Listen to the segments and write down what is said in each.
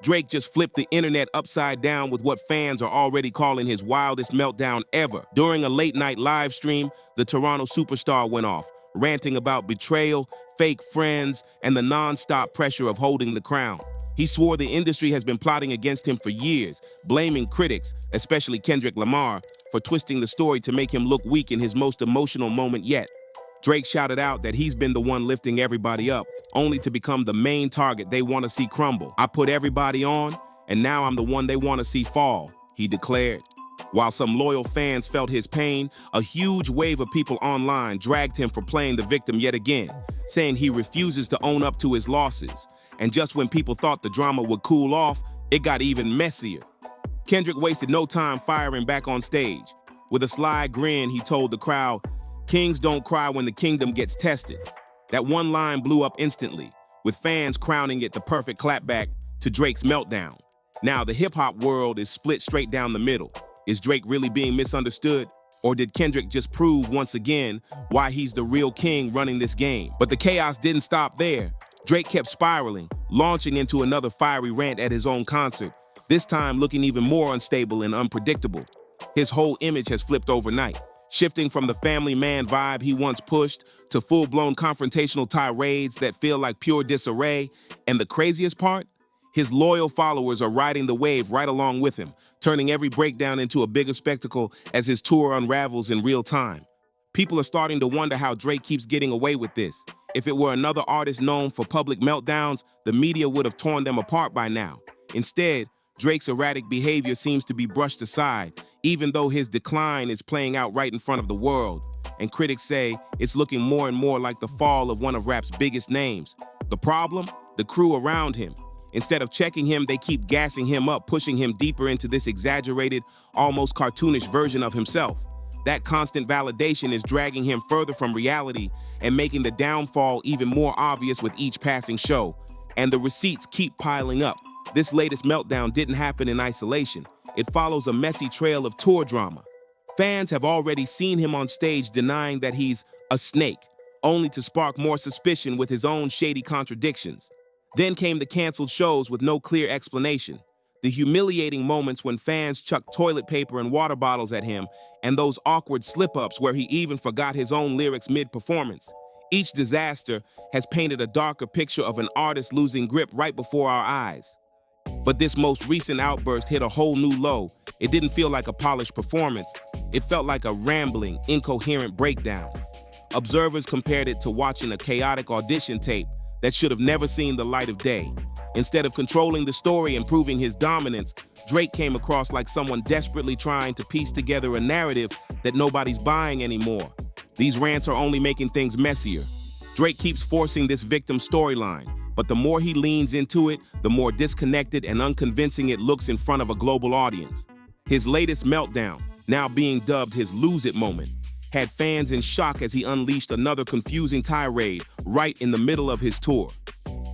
Drake just flipped the internet upside down with what fans are already calling his wildest meltdown ever. During a late-night live stream, the Toronto superstar went off, ranting about betrayal, fake friends, and the non-stop pressure of holding the crown. He swore the industry has been plotting against him for years, blaming critics, especially Kendrick Lamar, for twisting the story to make him look weak in his most emotional moment yet. Drake shouted out that he's been the one lifting everybody up, only to become the main target they want to see crumble. "I put everybody on, and now I'm the one they want to see fall," he declared. While some loyal fans felt his pain, a huge wave of people online dragged him for playing the victim yet again, saying he refuses to own up to his losses. And just when people thought the drama would cool off, it got even messier. Kendrick wasted no time firing back on stage. With a sly grin, he told the crowd, "Kings don't cry when the kingdom gets tested." That one line blew up instantly, with fans crowning it the perfect clapback to Drake's meltdown. Now, the hip-hop world is split straight down the middle. Is Drake really being misunderstood? Or did Kendrick just prove once again why he's the real king running this game? But the chaos didn't stop there. Drake kept spiraling, launching into another fiery rant at his own concert, this time looking even more unstable and unpredictable. His whole image has flipped overnight, shifting from the family man vibe he once pushed to full-blown confrontational tirades that feel like pure disarray. And the craziest part? His loyal followers are riding the wave right along with him, turning every breakdown into a bigger spectacle as his tour unravels in real time. People are starting to wonder how Drake keeps getting away with this. If it were another artist known for public meltdowns, the media would have torn them apart by now. Instead, Drake's erratic behavior seems to be brushed aside, even though his decline is playing out right in front of the world. And critics say it's looking more and more like the fall of one of rap's biggest names. The problem? The crew around him. Instead of checking him, they keep gassing him up, pushing him deeper into this exaggerated, almost cartoonish version of himself. That constant validation is dragging him further from reality and making the downfall even more obvious with each passing show. And the receipts keep piling up. This latest meltdown didn't happen in isolation. It follows a messy trail of tour drama. Fans have already seen him on stage denying that he's a snake, only to spark more suspicion with his own shady contradictions. Then came the canceled shows with no clear explanation. The humiliating moments when fans chucked toilet paper and water bottles at him, and those awkward slip-ups where he even forgot his own lyrics mid-performance. Each disaster has painted a darker picture of an artist losing grip right before our eyes. But this most recent outburst hit a whole new low. It didn't feel like a polished performance. It felt like a rambling, incoherent breakdown. Observers compared it to watching a chaotic audition tape that should have never seen the light of day. Instead of controlling the story and proving his dominance, Drake came across like someone desperately trying to piece together a narrative that nobody's buying anymore. These rants are only making things messier. Drake keeps forcing this victim storyline, but the more he leans into it, the more disconnected and unconvincing it looks in front of a global audience. His latest meltdown, now being dubbed his lose it moment, had fans in shock as he unleashed another confusing tirade right in the middle of his tour.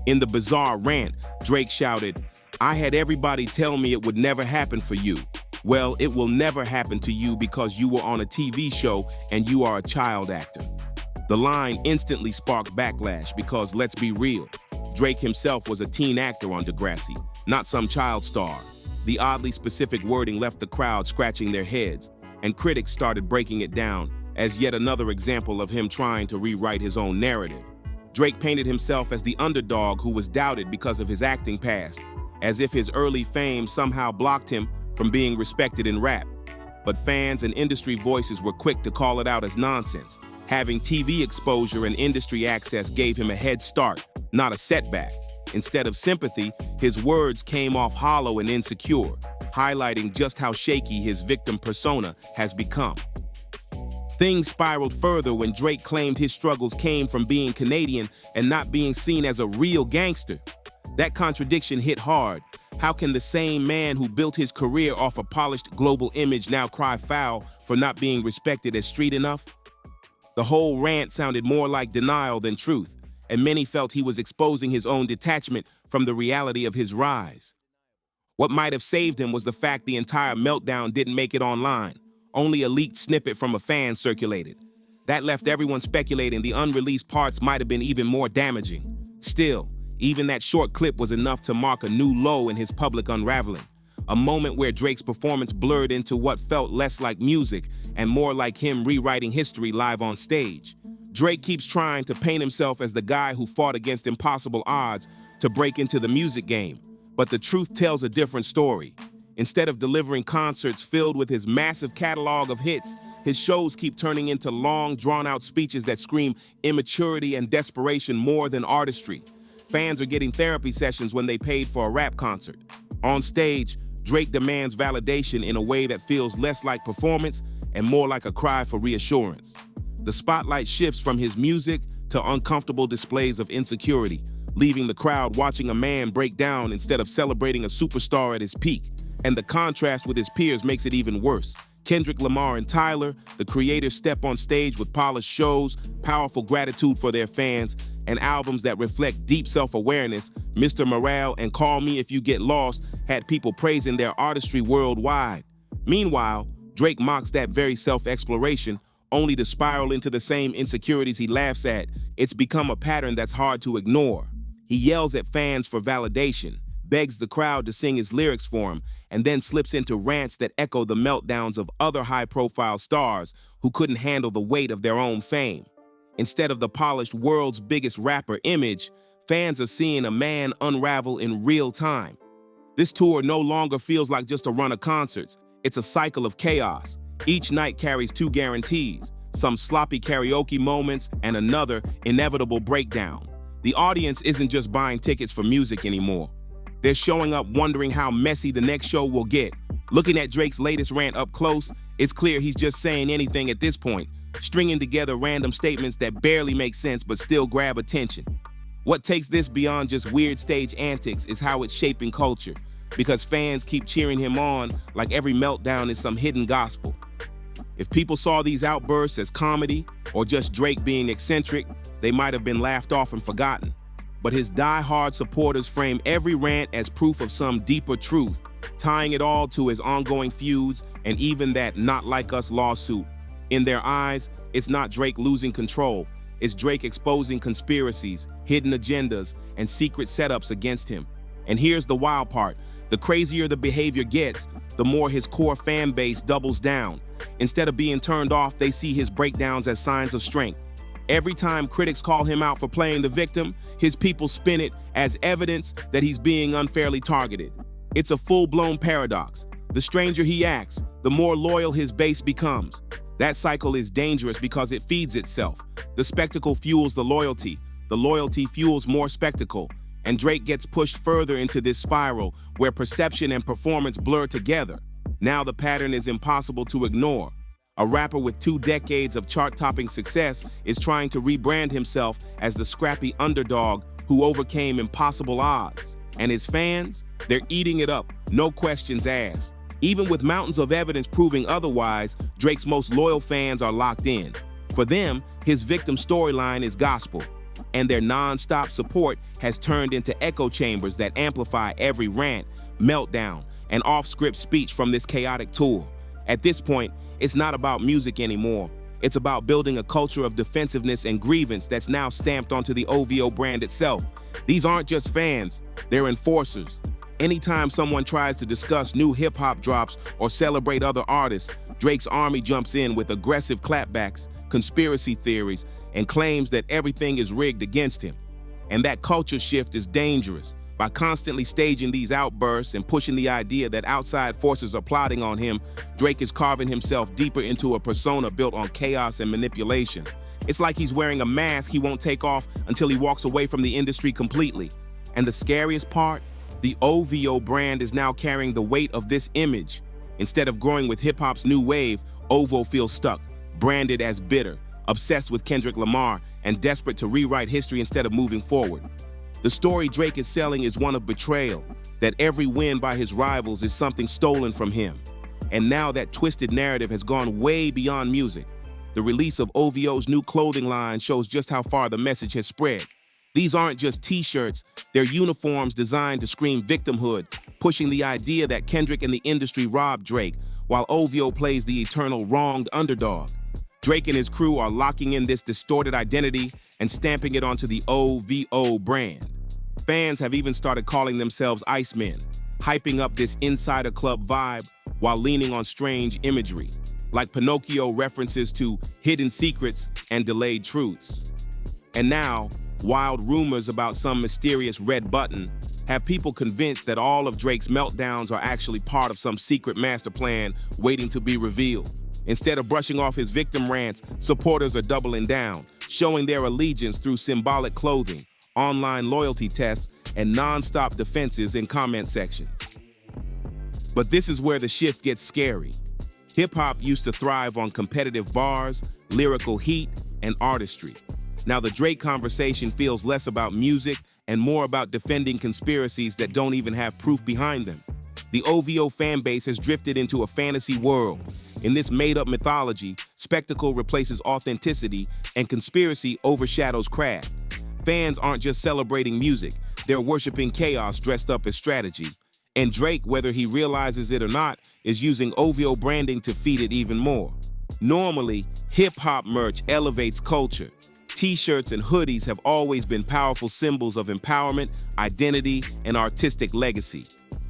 In the bizarre rant, Drake shouted, "I had everybody tell me it would never happen for you. Well, it will never happen to you because you were on a TV show and you are a child actor." The line instantly sparked backlash because, let's be real, Drake himself was a teen actor on Degrassi, not some child star. The oddly specific wording left the crowd scratching their heads, and critics started breaking it down as yet another example of him trying to rewrite his own narrative. Drake painted himself as the underdog who was doubted because of his acting past, as if his early fame somehow blocked him from being respected in rap. But fans and industry voices were quick to call it out as nonsense. Having TV exposure and industry access gave him a head start, not a setback. Instead of sympathy, his words came off hollow and insecure, highlighting just how shaky his victim persona has become. Things spiraled further when Drake claimed his struggles came from being Canadian and not being seen as a real gangster. That contradiction hit hard. How can the same man who built his career off a polished global image now cry foul for not being respected as street enough? The whole rant sounded more like denial than truth, and many felt he was exposing his own detachment from the reality of his rise. What might have saved him was the fact the entire meltdown didn't make it online. Only a leaked snippet from a fan circulated. That left everyone speculating the unreleased parts might have been even more damaging. Still, Even that short clip was enough to mark a new low in his public unraveling, a moment where Drake's performance blurred into what felt less like music and more like him rewriting history live on stage. Drake keeps trying to paint himself as the guy who fought against impossible odds to break into the music game, but the truth tells a different story. Instead of delivering concerts filled with his massive catalog of hits, his shows keep turning into long, drawn-out speeches that scream immaturity and desperation more than artistry. Fans are getting therapy sessions when they paid for a rap concert. On stage, Drake demands validation in a way that feels less like performance and more like a cry for reassurance. The spotlight shifts from his music to uncomfortable displays of insecurity, leaving the crowd watching a man break down instead of celebrating a superstar at his peak. And the contrast with his peers makes it even worse. Kendrick Lamar and Tyler, the creators, step on stage with polished shows, powerful gratitude for their fans, and albums that reflect deep self-awareness. Mr. Morale and Call Me If You Get Lost had people praising their artistry worldwide. Meanwhile, Drake mocks that very self-exploration, only to spiral into the same insecurities he laughs at. It's become a pattern that's hard to ignore. He yells at fans for validation, begs the crowd to sing his lyrics for him, and then slips into rants that echo the meltdowns of other high-profile stars who couldn't handle the weight of their own fame. Instead of the polished world's biggest rapper image, fans are seeing a man unravel in real time. This tour no longer feels like just a run of concerts. It's a cycle of chaos. Each night carries two guarantees, some sloppy karaoke moments and another inevitable breakdown. The audience isn't just buying tickets for music anymore. They're showing up wondering how messy the next show will get. Looking at Drake's latest rant up close, it's clear he's just saying anything at this point, stringing together random statements that barely make sense but still grab attention. What takes this beyond just weird stage antics is how it's shaping culture, because fans keep cheering him on like every meltdown is some hidden gospel. If people saw these outbursts as comedy or just Drake being eccentric, they might have been laughed off and forgotten. But his die-hard supporters frame every rant as proof of some deeper truth, tying it all to his ongoing feuds and even that Not Like Us lawsuit. In their eyes, it's not Drake losing control, it's Drake exposing conspiracies, hidden agendas, and secret setups against him. And here's the wild part. The crazier the behavior gets, the more his core fan base doubles down. Instead of being turned off, they see his breakdowns as signs of strength. Every time critics call him out for playing the victim, his people spin it as evidence that he's being unfairly targeted. It's a full-blown paradox. The stranger he acts, the more loyal his base becomes. That cycle is dangerous because it feeds itself. The spectacle fuels the loyalty fuels more spectacle, and Drake gets pushed further into this spiral where perception and performance blur together. Now the pattern is impossible to ignore. A rapper with 2 decades of chart-topping success is trying to rebrand himself as the scrappy underdog who overcame impossible odds. And his fans, they're eating it up, no questions asked. Even with mountains of evidence proving otherwise, Drake's most loyal fans are locked in. For them, his victim storyline is gospel, and their non-stop support has turned into echo chambers that amplify every rant, meltdown, and off-script speech from this chaotic tour. At this point, it's not about music anymore. It's about building a culture of defensiveness and grievance that's now stamped onto the OVO brand itself. These aren't just fans, they're enforcers. Anytime someone tries to discuss new hip-hop drops or celebrate other artists, Drake's army jumps in with aggressive clapbacks, conspiracy theories, and claims that everything is rigged against him. And that culture shift is dangerous. By constantly staging these outbursts and pushing the idea that outside forces are plotting on him, Drake is carving himself deeper into a persona built on chaos and manipulation. It's like he's wearing a mask he won't take off until he walks away from the industry completely. And the scariest part? The OVO brand is now carrying the weight of this image. Instead of growing with hip-hop's new wave, OVO feels stuck, branded as bitter, obsessed with Kendrick Lamar, and desperate to rewrite history instead of moving forward. The story Drake is selling is one of betrayal, that every win by his rivals is something stolen from him. And now that twisted narrative has gone way beyond music. The release of OVO's new clothing line shows just how far the message has spread. These aren't just t-shirts, they're uniforms designed to scream victimhood, pushing the idea that Kendrick and the industry robbed Drake, while OVO plays the eternal wronged underdog. Drake and his crew are locking in this distorted identity and stamping it onto the OVO brand. Fans have even started calling themselves Icemen, hyping up this insider club vibe while leaning on strange imagery, like Pinocchio references to hidden secrets and delayed truths. And now, wild rumors about some mysterious red button have people convinced that all of Drake's meltdowns are actually part of some secret master plan waiting to be revealed. Instead of brushing off his victim rants, supporters are doubling down, showing their allegiance through symbolic clothing, online loyalty tests, and non-stop defenses in comment sections. But this is where the shift gets scary. Hip-hop used to thrive on competitive bars, lyrical heat, and artistry. Now the Drake conversation feels less about music and more about defending conspiracies that don't even have proof behind them. The OVO fanbase has drifted into a fantasy world. In this made-up mythology, spectacle replaces authenticity and conspiracy overshadows craft. Fans aren't just celebrating music, they're worshiping chaos dressed up as strategy. And Drake, whether he realizes it or not, is using OVO branding to feed it even more. Normally, hip-hop merch elevates culture. T-shirts and hoodies have always been powerful symbols of empowerment, identity, and artistic legacy.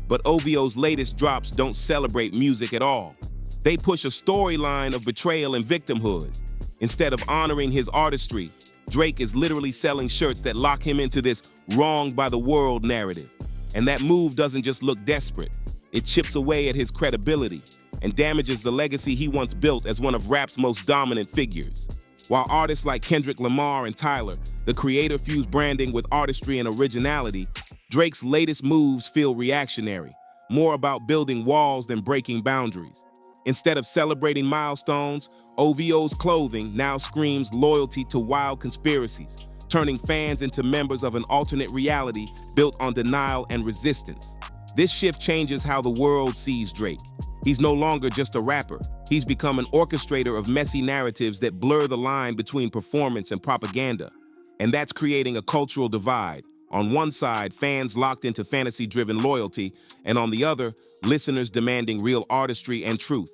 But OVO's latest drops don't celebrate music at all. They push a storyline of betrayal and victimhood. Instead of honoring his artistry, Drake is literally selling shirts that lock him into this wronged by the world narrative. And that move doesn't just look desperate. It chips away at his credibility and damages the legacy he once built as one of rap's most dominant figures. While artists like Kendrick Lamar and Tyler, the creator, fuse branding with artistry and originality, Drake's latest moves feel reactionary, more about building walls than breaking boundaries. Instead of celebrating milestones, OVO's clothing now screams loyalty to wild conspiracies, turning fans into members of an alternate reality built on denial and resistance. This shift changes how the world sees Drake. He's no longer just a rapper. He's become an orchestrator of messy narratives that blur the line between performance and propaganda. And that's creating a cultural divide. On one side, fans locked into fantasy-driven loyalty, and on the other, listeners demanding real artistry and truth.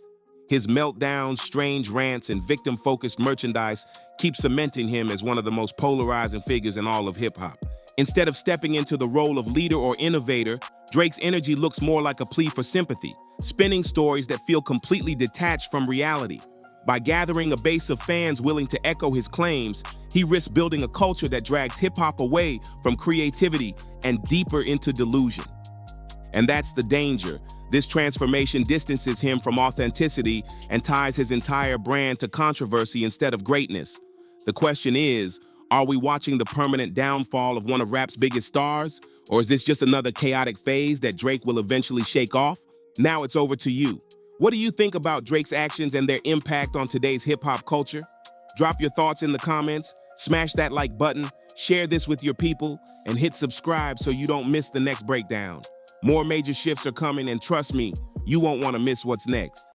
His meltdowns, strange rants, and victim-focused merchandise keep cementing him as one of the most polarizing figures in all of hip-hop. Instead of stepping into the role of leader or innovator, Drake's energy looks more like a plea for sympathy, spinning stories that feel completely detached from reality. By gathering a base of fans willing to echo his claims, he risks building a culture that drags hip-hop away from creativity and deeper into delusion. And that's the danger. This transformation distances him from authenticity and ties his entire brand to controversy instead of greatness. The question is, are we watching the permanent downfall of one of rap's biggest stars? Or is this just another chaotic phase that Drake will eventually shake off? Now it's over to you. What do you think about Drake's actions and their impact on today's hip-hop culture? Drop your thoughts in the comments, smash that like button, share this with your people, and hit subscribe so you don't miss the next breakdown. More major shifts are coming, and trust me, you won't want to miss what's next.